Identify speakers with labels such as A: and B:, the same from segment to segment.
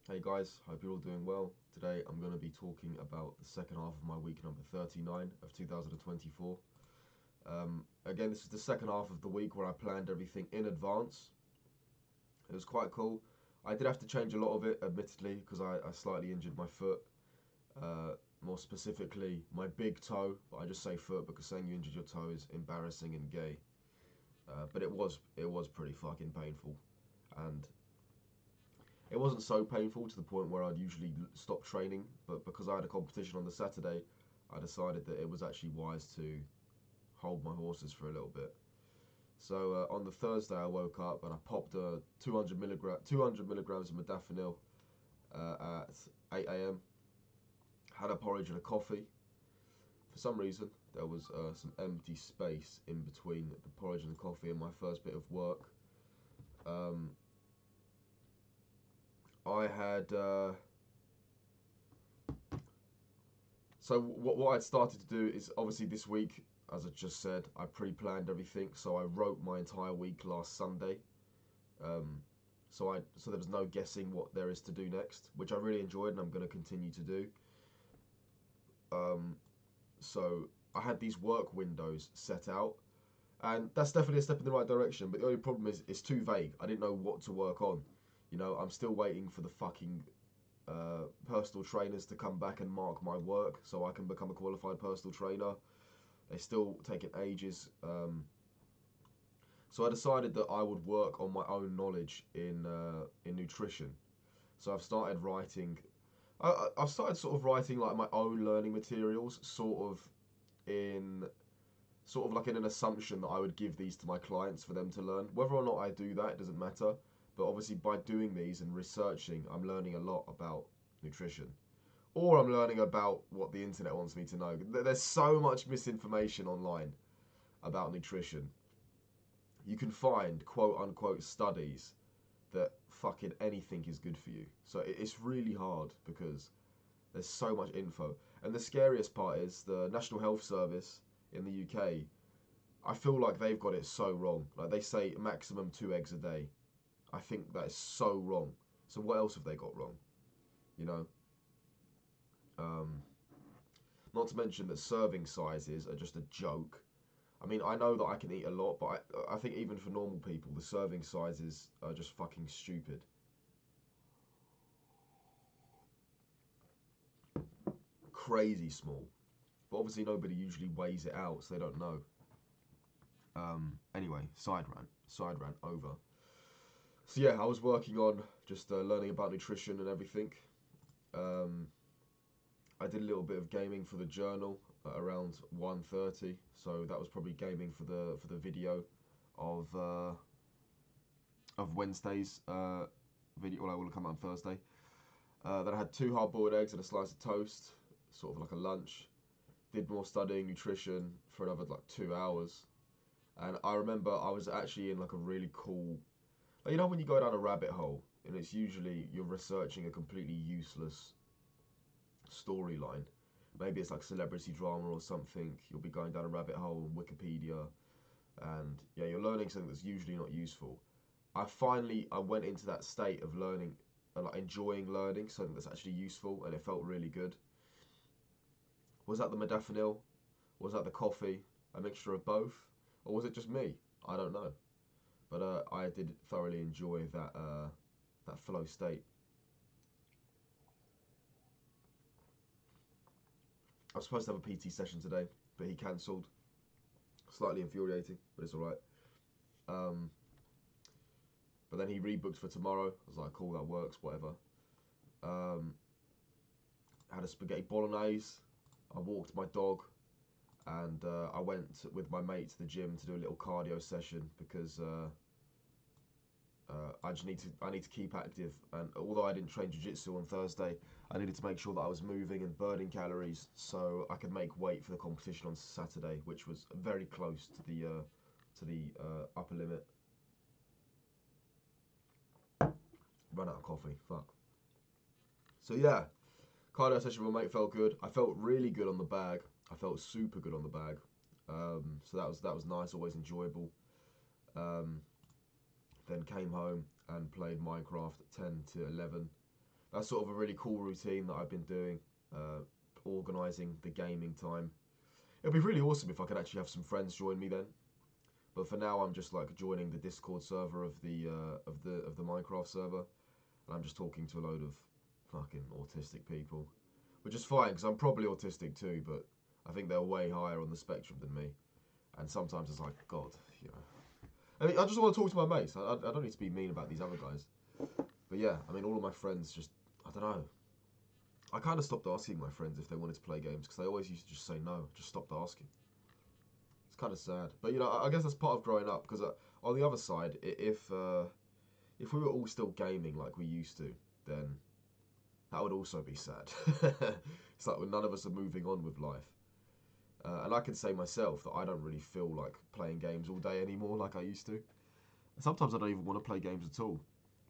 A: Hey guys, hope you're all doing well. Today I'm going to be talking about the second half of my week number 39 of 2024. Again, this is the second half of the week where I planned everything in advance. It was quite cool. I did have to change a lot of it, admittedly, because I slightly injured my foot. More specifically, my big toe, but I just say foot because saying you injured your toe is embarrassing and gay. But it was pretty fucking painful, and it wasn't so painful to the point where I'd usually stop training, but because I had a competition on the Saturday, I decided that it was actually wise to hold my horses for a little bit. So on the Thursday, I woke up and I popped a 200 milligrams of modafinil at 8 a.m. Had a porridge and a coffee. For some reason, there was some empty space in between the porridge and the coffee and my first bit of work. Um, I had So what I'd started to do is obviously this week, as I just said, I pre-planned everything. So I wrote my entire week last Sunday. Um, so there was no guessing what there is to do next, which I really enjoyed and I'm going to continue to do. Um, so I had these work windows set out, and that's definitely a step in the right direction. But the only problem is it's too vague. I didn't know what to work on. I'm still waiting for the fucking personal trainers to come back and mark my work so I can become a qualified personal trainer. They still taking ages. So I decided that I would work on my own knowledge in nutrition. So I've started writing. I've started sort of writing like my own learning materials, in sort of like in an assumption that I would give these to my clients for them to learn. Whether or not I do that, it doesn't matter. But obviously, by doing these and researching, I'm learning a lot about nutrition. Or I'm learning about what the internet wants me to know. There's so much misinformation online about nutrition. You can find quote unquote studies that fucking anything is good for you. So it's really hard because there's so much info. And the scariest part is the National Health Service in the UK. I feel like they've got it so wrong. Like they say maximum 2 eggs a day. I think that is so wrong. So what else have they got wrong? You know? Um, Not to mention that serving sizes are just a joke. I mean, I know that I can eat a lot, but I think even for normal people, the serving sizes are just fucking stupid. Crazy small. But obviously nobody usually weighs it out, so they don't know. Anyway, side rant over. So yeah, I was working on just learning about nutrition and everything. Um, I did a little bit of gaming for the journal at around 1:30, so that was probably gaming for the video of uh, of Wednesday's video. Well, I will come out on Thursday. Then I had 2 hard-boiled eggs and a slice of toast, sort of like a lunch. Did more studying nutrition for another like 2 hours, and I remember I was actually in like a really cool, like, when you go down a rabbit hole and it's usually you're researching a completely useless storyline. Maybe it's like celebrity drama or something. You'll be going down a rabbit hole on Wikipedia, and yeah, you're learning something that's usually not useful. I went into that state of learning, like enjoying learning something that's actually useful, and it felt really good. Was that the modafinil? Was that the coffee? A mixture of both, or was it just me? I don't know. But I did thoroughly enjoy that flow state. I was supposed to have a PT session today, but he cancelled. Slightly infuriating, but it's all right. Um, but then he rebooked for tomorrow. I was like, cool, that works, whatever. Um, had a spaghetti bolognese. I walked my dog, and I went with my mate to the gym to do a little cardio session because I need to keep active. And although I didn't train jiu-jitsu on Thursday, I needed to make sure that I was moving and burning calories so I could make weight for the competition on Saturday, which was very close to the upper limit. Run out of coffee. Fuck. So yeah, cardio session with my mate felt good. I felt really good on the bag. I felt super good on the bag. So that was nice. Always enjoyable. Um, then came home and played Minecraft at 10 to 11. that's sort of a really cool routine that I've been doing, organising the gaming time. It'd be really awesome if I could actually have some friends join me then. But for now, I'm just like joining the Discord server of the Minecraft server, and I'm just talking to a load of fucking autistic people, which is fine because I'm probably autistic too, but I think they're way higher on the spectrum than me. And sometimes it's like, God, you know. I mean, I just want to talk to my mates. I don't need to be mean about these other guys. But yeah, I mean, all of my friends just, I don't know. I kind of stopped asking my friends if they wanted to play games because they always used to just say no. Just stopped asking. It's kind of sad. But, you know, I guess that's part of growing up because on the other side, if we were all still gaming like we used to, then that would also be sad. It's like when none of us are moving on with life. And I can say myself that I don't really feel like playing games all day anymore like I used to. Sometimes I don't even want to play games at all.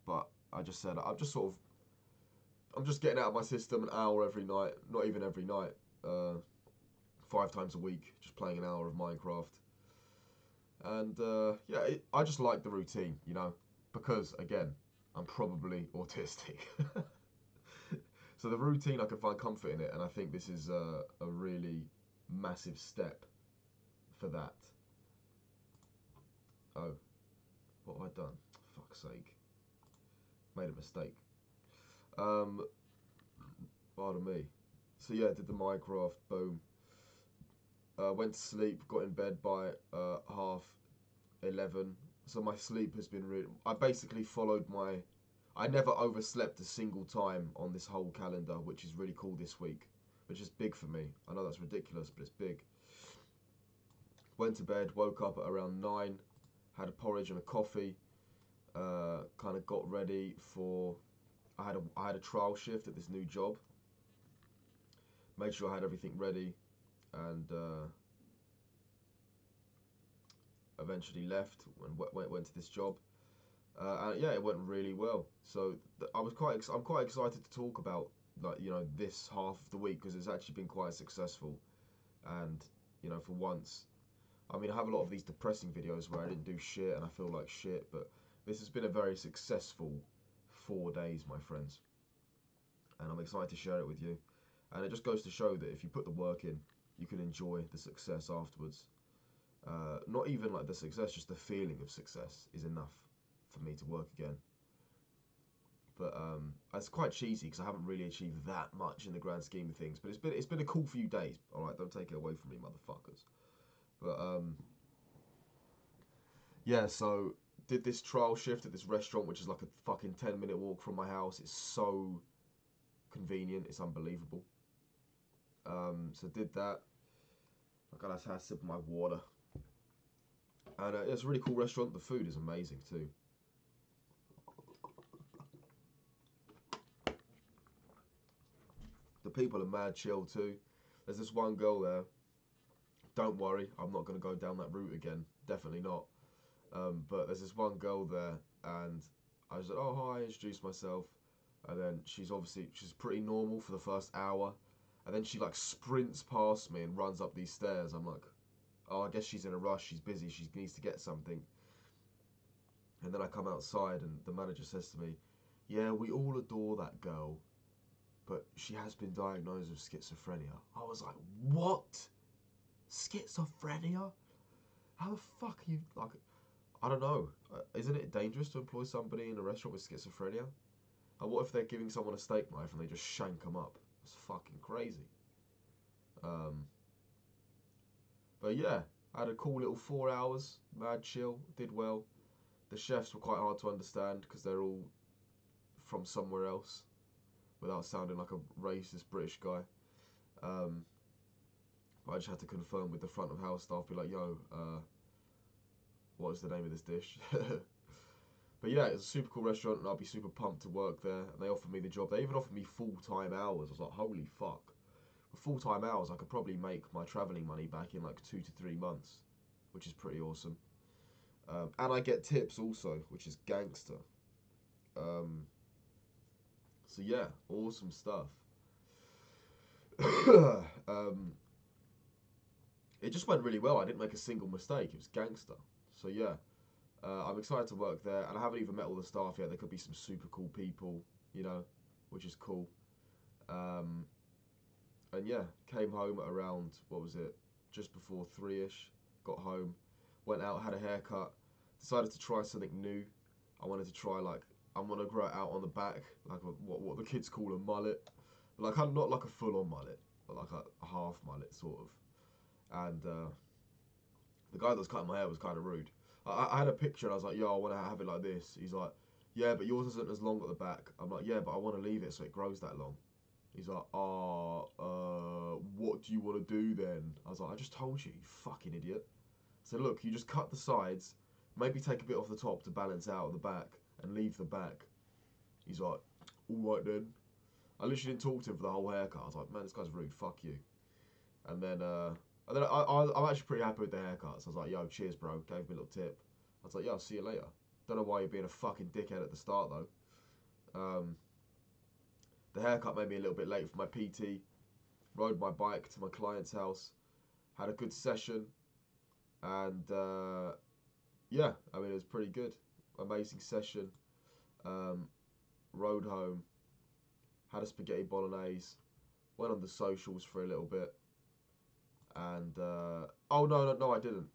A: But I just said, I'm just getting out of my system an hour every night. Not even every night. 5 times a week, just playing an hour of Minecraft. And yeah, I just like the routine, you know. Because, again, I'm probably autistic. So the routine, I can find comfort in it. And I think this is a really massive step for that. Oh, what have I done? For fuck's sake. Made a mistake. Pardon me. So yeah, did the Minecraft, boom. Went to sleep, got in bed by 11:30. So my sleep has been really... I basically followed my... I never overslept a single time on this whole calendar, which is really cool this week. Which is big for me. I know that's ridiculous, but it's big. Went to bed, woke up at around 9, had a porridge and a coffee, kind of got ready for... I had a trial shift at this new job. Made sure I had everything ready, and eventually left and went to this job. And yeah, it went really well. So I'm quite excited to talk about, like, you know, this half of the week because it's actually been quite successful. And you know, for once, I mean, I have a lot of these depressing videos where I didn't do shit and I feel like shit, but this has been a very successful 4 days, my friends, and I'm excited to share it with you. And it just goes to show that if you put the work in, you can enjoy the success afterwards. Not even like the success, just the feeling of success is enough for me to work again. But it's quite cheesy because I haven't really achieved that much in the grand scheme of things. But it's been a cool few days. All right, don't take it away from me, motherfuckers. But yeah, so did this trial shift at this restaurant, which is like a fucking 10-minute walk from my house. It's so convenient. It's unbelievable. So did that. I gotta have a sip of my water. And it's a really cool restaurant. The food is amazing too. The people are mad chill too. There's this one girl there. Don't worry, I'm not going to go down that route again. Definitely not. But there's this one girl there, and I was like, oh, hi, I introduced myself. And then she's pretty normal for the first hour. And then she like sprints past me and runs up these stairs. I'm like, oh, I guess she's in a rush. She's busy. She needs to get something. And then I come outside and the manager says to me, yeah, we all adore that girl, but she has been diagnosed with schizophrenia. I was like, what? Schizophrenia? How the fuck are you, like, I don't know. Isn't it dangerous to employ somebody in a restaurant with schizophrenia? And what if they're giving someone a steak knife and they just shank them up? It's fucking crazy. But yeah, I had a cool little 4 hours, mad chill, did well. The chefs were quite hard to understand because they're all from somewhere else, without sounding like a racist British guy. But I just had to confirm with the front of house staff, be like, yo, what is the name of this dish? But yeah, it's a super cool restaurant and I'll be super pumped to work there. And they offered me the job. They even offered me full-time hours. I was like, holy fuck. For full-time hours, I could probably make my travelling money back in like 2 to 3 months, which is pretty awesome. And I get tips also, which is gangster. So yeah, awesome stuff. It just went really well. I didn't make a single mistake. It was gangster. So yeah, I'm excited to work there, and I haven't even met all the staff yet. There could be some super cool people, you know. which is cool. And yeah, came home at around, what was it, just before 3ish. Got home, went out, had a haircut, decided to try something new. I wanted to try, like, I'm gonna grow it out on the back, like what the kids call a mullet, but like not like a full-on mullet, but like a half mullet sort of. And the guy that was cutting my hair was kind of rude. I had a picture and I was like, yo, I want to have it like this. He's like, yeah, but yours isn't as long at the back. I'm like, yeah, but I want to leave it so it grows that long. He's like, what do you want to do then? I was like, I just told you, you fucking idiot. So look, you just cut the sides, maybe take a bit off the top to balance out the back, and leave the back. He's like, all right then. I literally didn't talk to him for the whole haircut. I was like, man, this guy's rude, fuck you. And then I'm actually pretty happy with the haircut. So I was like, yo, cheers, bro. Gave me a little tip. I was like, yeah, I'll see you later. Don't know why you're being a fucking dickhead at the start, though. The haircut made me a little bit late for my PT. Rode my bike to my client's house. Had a good session. And, yeah, I mean, it was pretty good. Amazing session. Rode home. Had a spaghetti bolognese. Went on the socials for a little bit. And, oh, no, I didn't.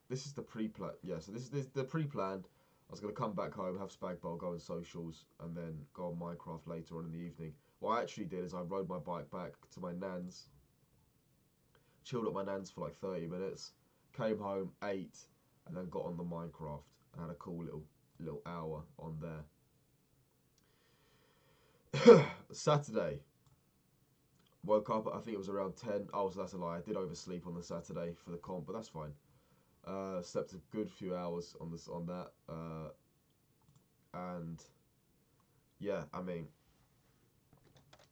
A: This is the pre-plan. Yeah, so this is the pre-planned. I was going to come back home, have spag bowl, go on socials, and then go on Minecraft later on in the evening. What I actually did is I rode my bike back to my nan's, chilled at my nan's for like 30 minutes, came home, ate, and then got on the Minecraft and had a cool little hour on there. Saturday, woke up, I think it was around 10. Oh, so that's a lie. I did oversleep on the Saturday for the comp, but that's fine. Slept a good few hours on that. And yeah, I mean,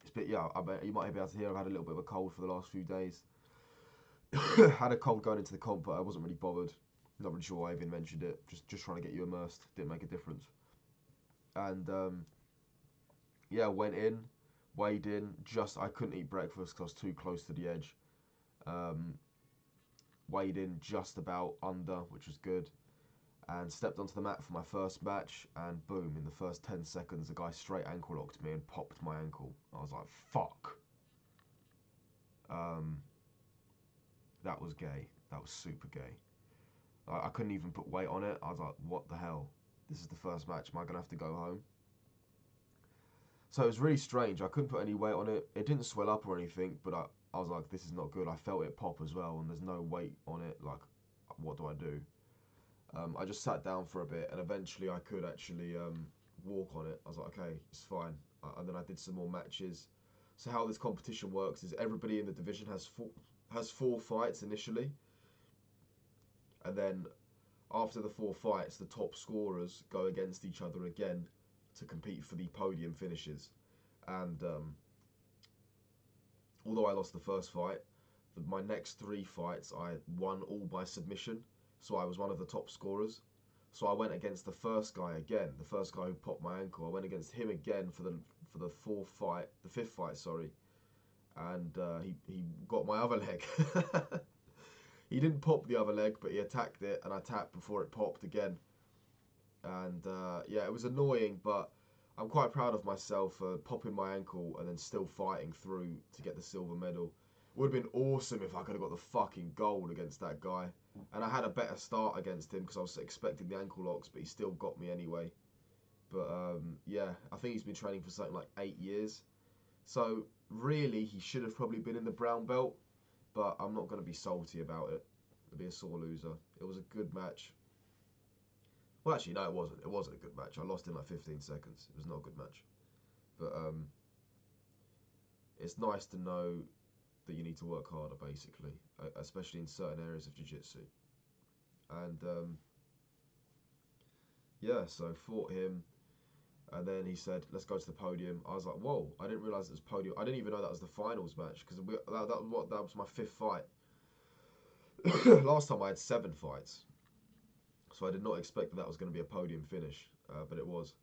A: it's a bit, yeah, I bet you might be able to hear I've had a little bit of a cold for the last few days. Had a cold going into the comp, but I wasn't really bothered. Not really sure why I even mentioned it. Just trying to get you immersed. Didn't make a difference. And yeah, went in, weighed in. I couldn't eat breakfast because I was too close to the edge. Weighed in just about under, which was good. And stepped onto the mat for my first match, and boom, in the first 10 seconds, the guy straight ankle locked me and popped my ankle. I was like, fuck. That was gay. That was super gay. I couldn't even put weight on it. I was like, what the hell? This is the first match. Am I going to have to go home? So it was really strange. I couldn't put any weight on it. It didn't swell up or anything, but I was like, this is not good. I felt it pop as well, and there's no weight on it. Like, what do I do? I just sat down for a bit, and eventually I could actually walk on it. I was like, okay, it's fine. And then I did some more matches. So how this competition works is everybody in the division has four fights initially, and then after the 4 fights, the top scorers go against each other again to compete for the podium finishes. And although I lost the first fight, my next 3 fights I won all by submission. So I was one of the top scorers. So I went against the first guy again, the first guy who popped my ankle. I went against him again for the fifth fight, sorry, and he got my other leg. He didn't pop the other leg, but he attacked it, and I tapped before it popped again. And yeah, it was annoying, but I'm quite proud of myself for popping my ankle and then still fighting through to get the silver medal. Would have been awesome if I could have got the fucking gold against that guy. And I had a better start against him because I was expecting the ankle locks, but he still got me anyway. But yeah, I think he's been training for something like 8 years. So really, he should have probably been in the brown belt, but I'm not going to be salty about it. It'll be a sore loser. It was a good match. Well, actually, no, it wasn't. It wasn't a good match. I lost in like 15 seconds. It was not a good match. But it's nice to know that you need to work harder, basically, especially in certain areas of jiu-jitsu. And yeah, so fought him, and then he said, "Let's go to the podium." I was like, "Whoa!" I didn't realize it was podium. I didn't even know that was the finals match because that was my 5th fight. Last time I had 7 fights, so I did not expect that was going to be a podium finish, but it was,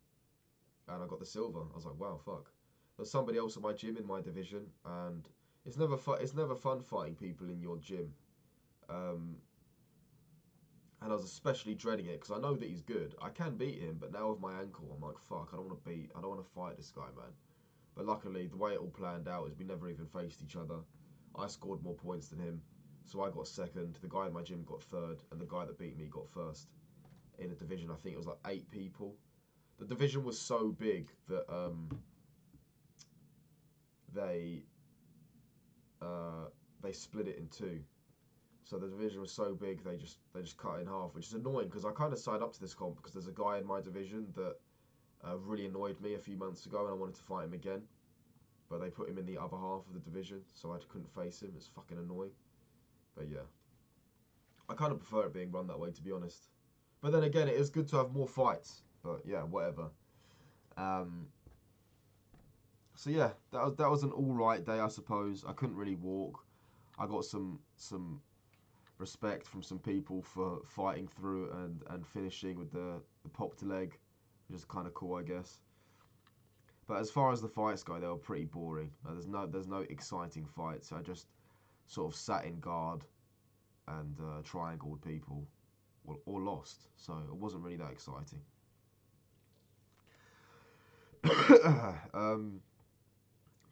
A: and I got the silver. I was like, "Wow, fuck!" There's somebody else at my gym in my division, and it's never fun fighting people in your gym. And I was especially dreading it because I know that he's good. I can beat him, but now with my ankle, I'm like, fuck, I don't want to fight this guy, man. But luckily, the way it all planned out is we never even faced each other. I scored more points than him, so I got second. The guy in my gym got third, and the guy that beat me got first. In a division, I think it was like 8 people. The division was so big that they split it in two. So the division was so big they just cut it in half, which is annoying because I kind of signed up to this comp because there's a guy in my division that really annoyed me a few months ago, and I wanted to fight him again. But they put him in the other half of the division, so I couldn't face him. It's fucking annoying. But yeah, I kind of prefer it being run that way, to be honest. But then again, it is good to have more fights. But yeah, whatever. So yeah, that was an all right day, I suppose. I couldn't really walk. I got some respect from some people for fighting through and finishing with the popped leg, which is kind of cool, I guess. But as far as the fights go, they were pretty boring. There's no exciting fights. I just sort of sat in guard and triangled people, or lost. So it wasn't really that exciting.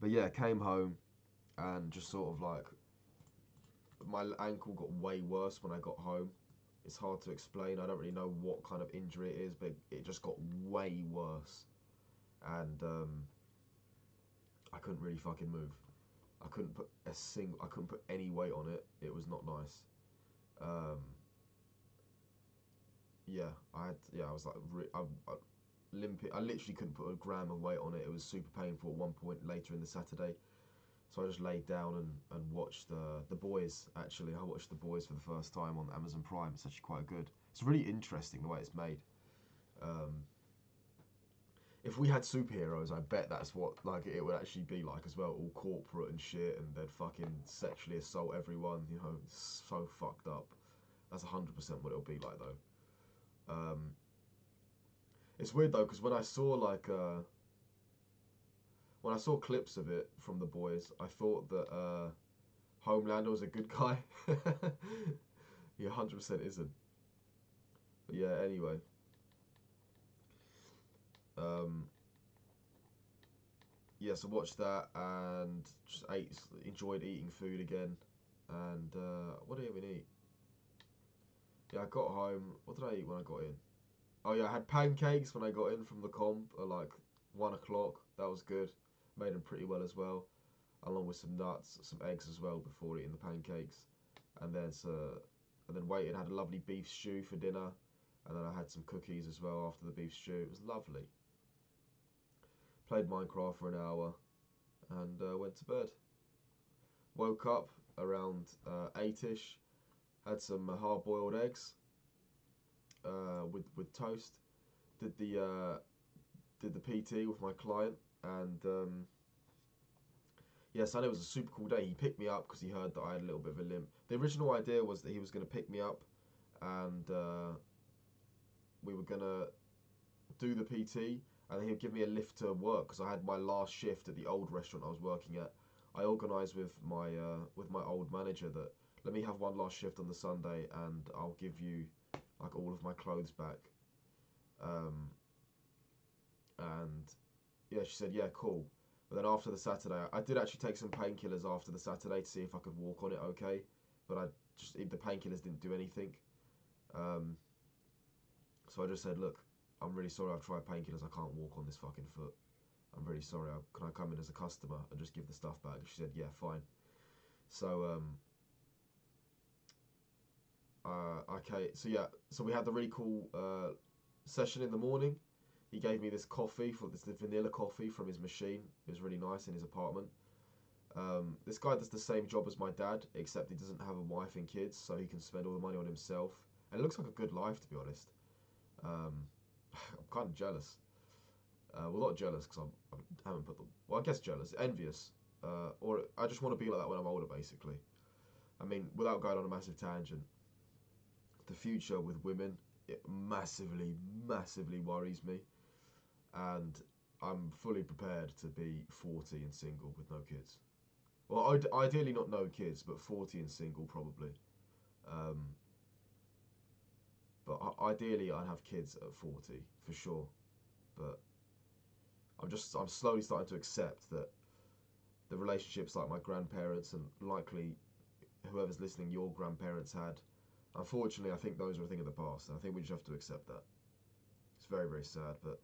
A: But yeah, came home and just sort of like my ankle got way worse when I got home. It's hard to explain. I don't really know what kind of injury it is, but it just got way worse. And I couldn't really fucking move. I couldn't put any weight on it. It was not nice. I was like, limping. I literally couldn't put a gram of weight on it. It was super painful at one point later in the Saturday. So I just laid down and watched The Boys, actually. I watched The Boys for the first time on Amazon Prime. It's actually quite good. It's really interesting the way it's made. If we had superheroes, I bet that's what like it would actually be like as well. All corporate and shit, and they'd fucking sexually assault everyone. You know, it's so fucked up. That's 100% what it'll be like, though. It's weird, though, because when I saw when I saw clips of it from The Boys, I thought that Homelander was a good guy. He 100% isn't. But yeah, anyway. Yeah, so watched that and just enjoyed eating food again. And what did I even eat? Yeah, I got home. What did I eat when I got in? Oh yeah, I had pancakes when I got in from the comp at like 1 o'clock. That was good. Made them pretty well as well, along with some nuts, some eggs as well before eating the pancakes. And then waited, had a lovely beef stew for dinner, and then I had some cookies as well after the beef stew. It was lovely. Played Minecraft for an hour, and went to bed. Woke up around 8ish, had some hard-boiled eggs with toast. Did the PT with my client, and yeah, Sunday was a super cool day. He picked me up because he heard that I had a little bit of a limp. The original idea was that he was going to pick me up, and we were going to do the PT, and then he'd give me a lift to work because I had my last shift at the old restaurant I was working at. I organised with my old manager that let me have one last shift on the Sunday, and I'll give you like all of my clothes back. And yeah, she said, yeah, cool. But then after the Saturday, I did actually take some painkillers after the Saturday to see if I could walk on it okay. But the painkillers didn't do anything. So I just said, look, I'm really sorry I've tried painkillers. I can't walk on this fucking foot. I'm really sorry. Can I come in as a customer and just give the stuff back? And she said, yeah, fine. So, okay. So yeah, so we had the really cool session in the morning. He gave me this coffee, the vanilla coffee from his machine. It was really nice in his apartment. This guy does the same job as my dad, except he doesn't have a wife and kids, so he can spend all the money on himself. And it looks like a good life, to be honest. I'm kind of jealous. Well, not jealous, because I haven't put them... Well, I guess jealous. Envious. Or I just want to be like that when I'm older, basically. I mean, without going on a massive tangent, the future with women, it massively, massively worries me. And I'm fully prepared to be 40 and single with no kids. Well, ideally not no kids, but 40 and single probably. But ideally I'd have kids at 40 for sure. But I'm slowly starting to accept that the relationships like my grandparents and likely whoever's listening, your grandparents had. Unfortunately, I think those are a thing of the past. And I think we just have to accept that. It's very, very sad, but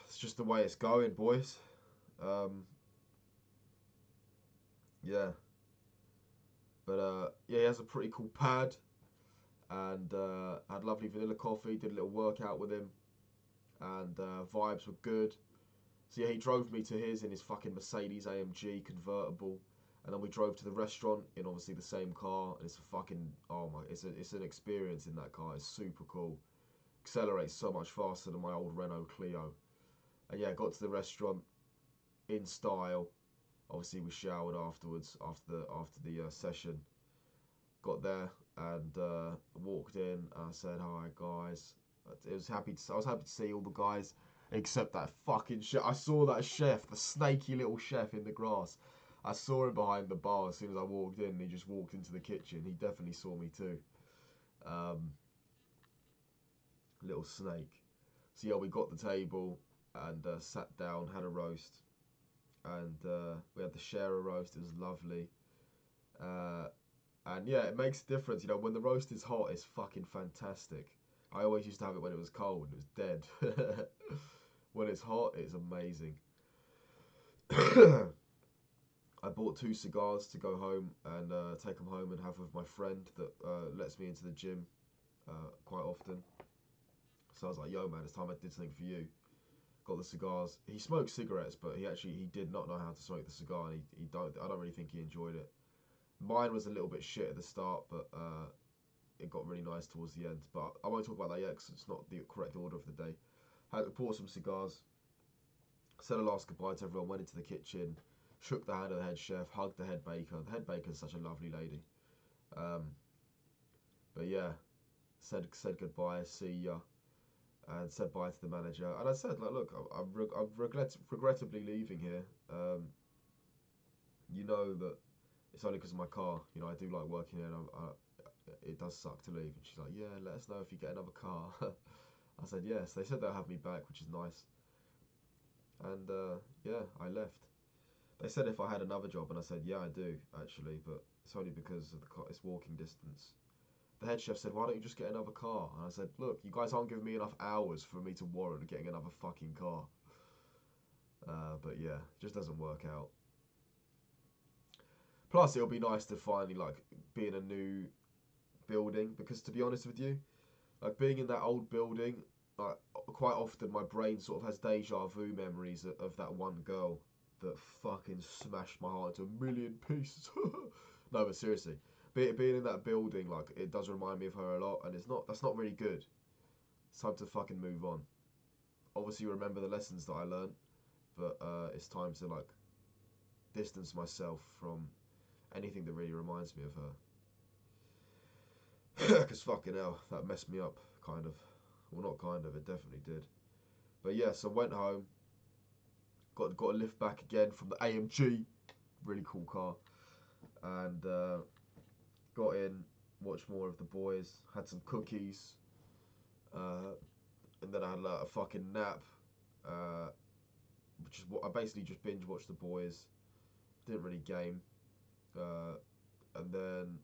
A: it's just the way it's going, boys. Yeah. But yeah, he has a pretty cool pad, and had lovely vanilla coffee. Did a little workout with him, and vibes were good. So yeah, he drove me to his in his fucking Mercedes AMG convertible, and then we drove to the restaurant in obviously the same car. And it's a fucking it's an experience in that car. It's super cool. Accelerates so much faster than my old Renault Clio. And yeah, got to the restaurant in style. Obviously, we showered afterwards after the session. Got there and walked in. I said, "Hi guys." I was happy to see all the guys except that fucking chef. I saw that chef, the snaky little chef in the grass. I saw him behind the bar as soon as I walked in. He just walked into the kitchen. He definitely saw me too. Little snake. So yeah, we got the table and sat down, had a roast, and we had to share a roast. It was lovely. And yeah, it makes a difference. You know, when the roast is hot, it's fucking fantastic. I always used to have it when it was cold and it was dead. When it's hot, it's amazing. I bought 2 cigars to go home and take them home and have with my friend that lets me into the gym quite often. So I was like, yo man, it's time I did something for you. Got the cigars. He smoked cigarettes, but he did not know how to smoke the cigar, and I don't really think he enjoyed it. Mine was a little bit shit at the start, but it got really nice towards the end. But I won't talk about that yet because it's not the correct order of the day. Had to pour some cigars, said a last goodbye to everyone, went into the kitchen, shook the hand of the head chef, hugged the head baker. The head baker's such a lovely lady. But yeah, said goodbye, see ya, and said bye to the manager. And I said, like, look, I'm regrettably leaving here. You know that it's only because of my car. You know, I do like working here, and it does suck to leave. And she's like, yeah, let us know if you get another car. I said, yes. They said they'll have me back, which is nice. And yeah, I left. They said if I had another job, and I said, yeah, I do, actually, but it's only because of the car, it's walking distance. The head chef said, why don't you just get another car? And I said, look, you guys aren't giving me enough hours for me to warrant getting another fucking car. But yeah, it just doesn't work out. Plus, it'll be nice to finally, like, be in a new building, because to be honest with you, like, being in that old building, like, quite often my brain sort of has deja vu memories of that one girl that fucking smashed my heart into a million pieces. No, but seriously, being in that building, like, it does remind me of her a lot, and that's not really good. It's time to fucking move on. Obviously, remember the lessons that I learned, but it's time to, like, distance myself from anything that really reminds me of her. Because fucking hell, that messed me up, kind of. Well, not kind of, it definitely did. But yeah, so went home, got a lift back again from the AMG, really cool car, and got in, watched more of the boys, had some cookies, and then I had like, a fucking nap, which is what I basically just binge watched the boys, didn't really game, and then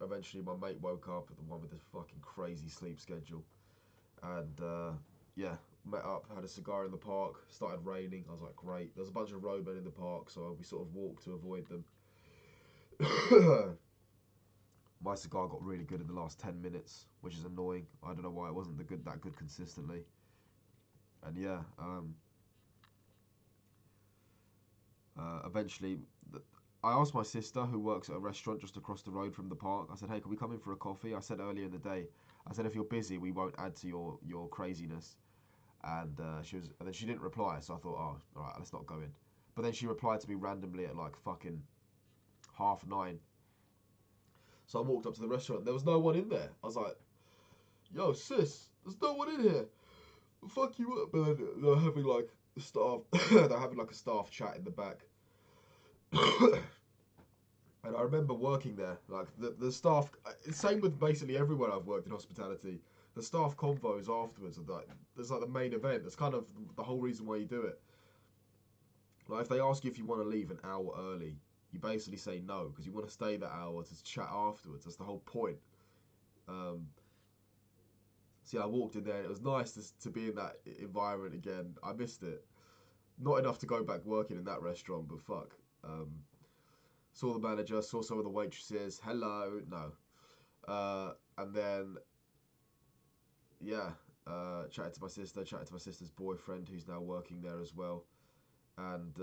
A: eventually my mate woke up, the one with this fucking crazy sleep schedule, and yeah, met up, had a cigar in the park, started raining. I was like, great. There's a bunch of roadmen in the park, so we sort of walked to avoid them. My cigar got really good in the last 10 minutes, which is annoying. I don't know why it wasn't that good consistently. And yeah, eventually, I asked my sister, who works at a restaurant just across the road from the park. I said, hey, can we come in for a coffee? I said earlier in the day, I said, if you're busy, we won't add to your craziness. And then she didn't reply, so I thought, oh, all right, let's not go in. But then she replied to me randomly at like fucking 9:30. So I walked up to the restaurant. There was no one in there. I was like, yo, sis, there's no one in here. Fuck you up. But then they're having like staff. They're having like a staff chat in the back. And I remember working there, like the staff, same with basically everywhere I've worked in hospitality. the staff convos afterwards are like, there's like the main event. That's kind of the whole reason why you do it. Like if they ask you if you want to leave an hour early, you basically say no because you want to stay that hour to chat afterwards. That's the whole point. So yeah, I walked in there and it was nice to be in that environment again. I missed it. Not enough to go back working in that restaurant, but fuck. Saw the manager, saw some of the waitresses. Hello, no. And then, yeah, chatted to my sister, chatted to my sister's boyfriend who's now working there as well. And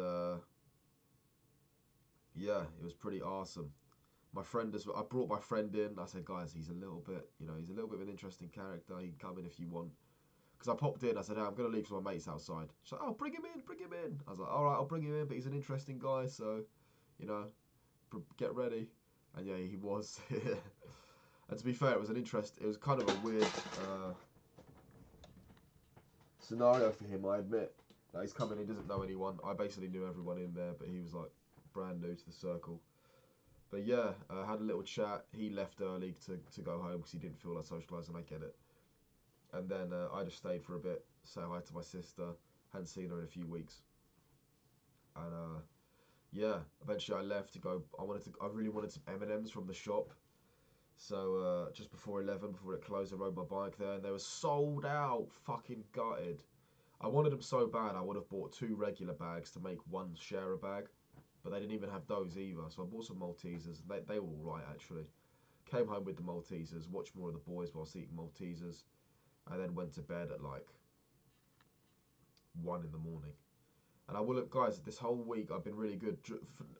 A: yeah, it was pretty awesome. My friend as well, I brought my friend in. I said, guys, he's a little bit of an interesting character. He can come in if you want. Because I popped in, I said, hey, I'm going to leave because my mate's outside. She's like, oh, bring him in. I was like, all right, I'll bring him in, but he's an interesting guy, so, you know, get ready. And yeah, he was. And to be fair, it was kind of a weird scenario for him, I admit. Like, he's coming, he doesn't know anyone. I basically knew everyone in there, but he was like brand new to the circle. But yeah, had a little chat. He left early to go home because he didn't feel like socialising, I get it. And then I just stayed for a bit, say hi to my sister. Hadn't seen her in a few weeks. And yeah, eventually I left to go. I really wanted some M&Ms from the shop. So just before 11, before it closed, I rode my bike there, and they were sold out, fucking gutted. I wanted them so bad, I would have bought 2 regular bags to make 1 share a bag, but they didn't even have those either. So I bought some Maltesers. They were all right actually. Came home with the Maltesers, watched more of the boys whilst eating Maltesers. I then went to bed at like 1 in the morning. And I will look, guys, this whole week I've been really good.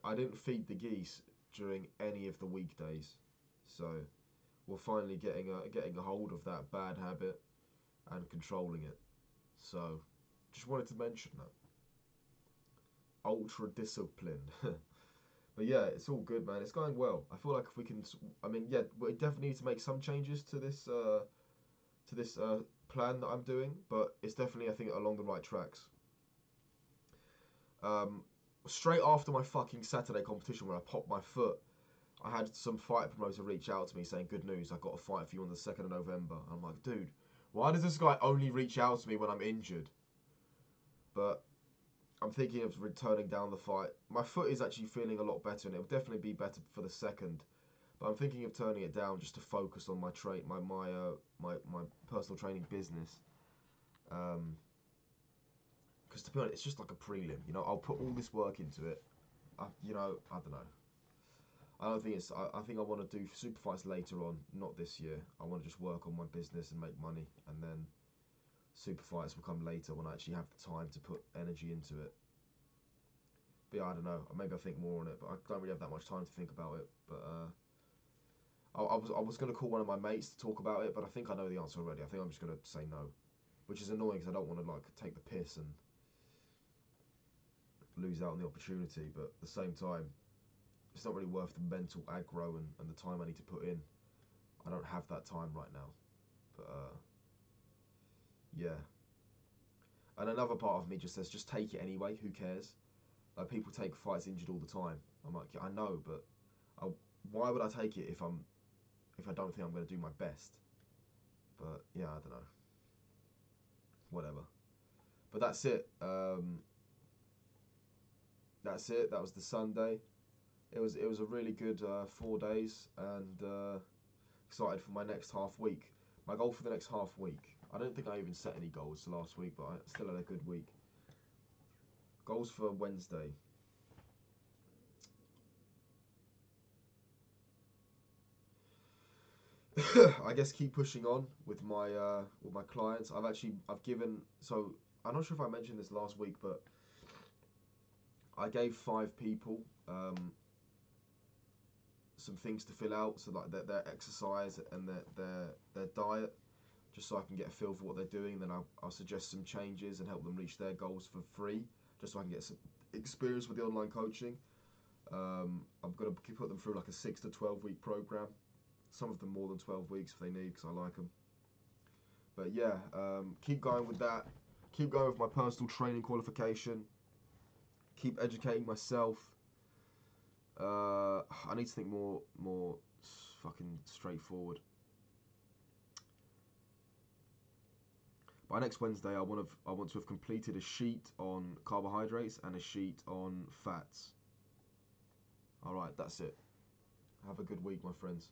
A: I didn't feed the geese during any of the weekdays. So we're finally getting a hold of that bad habit and controlling it. So just wanted to mention that. Ultra disciplined. But yeah, it's all good, man. It's going well. I feel like if we can, I mean, yeah, we definitely need to make some changes to this plan that I'm doing, but it's definitely, I think, along the right tracks. Straight after my fucking Saturday competition where I popped my foot, I had some fight promoter reach out to me saying, good news, I've got a fight for you on the 2nd of November. I'm like, dude, why does this guy only reach out to me when I'm injured? But I'm thinking of returning down the fight. My foot is actually feeling a lot better, and it'll definitely be better for the 2nd. But I'm thinking of turning it down just to focus on my my personal training business. Because to be honest, it's just like a prelim. You know, I'll put all this work into it. I don't know. I don't think it's. I think I want to do super fights later on, not this year. I want to just work on my business and make money, and then super fights will come later when I actually have the time to put energy into it. But yeah, I don't know. Maybe I'll think more on it, but I don't really have that much time to think about it. But I was going to call one of my mates to talk about it, but I think I know the answer already. I think I'm just going to say no, which is annoying because I don't want to like take the piss and lose out on the opportunity. But at the same time, it's not really worth the mental aggro and the time I need to put in. I don't have that time right now. But yeah. And another part of me just says, just take it anyway. Who cares? Like, people take fights injured all the time. I'm like, yeah, I know, but why would I take it if I don't think I'm going to do my best? But yeah, I don't know. Whatever. But that's it. That's it. That was the Sunday. It was a really good 4 days, and excited for my next half week. My goal for the next half week. I don't think I even set any goals last week, but I still had a good week. Goals for Wednesday. I guess keep pushing on with my clients. I've given, so I'm not sure if I mentioned this last week, but I gave 5 people some things to fill out, so like their exercise and their diet, just so I can get a feel for what they're doing. Then I'll suggest some changes and help them reach their goals for free, just so I can get some experience with the online coaching. I'm gonna put them through like a 6 to 12 week program. Some of them more than 12 weeks if they need, because I like them. But yeah, keep going with that. Keep going with my personal training qualification. Keep educating myself. I need to think more fucking straightforward. By next Wednesday, I want to have completed a sheet on carbohydrates and a sheet on fats. All right, that's it. Have a good week, my friends.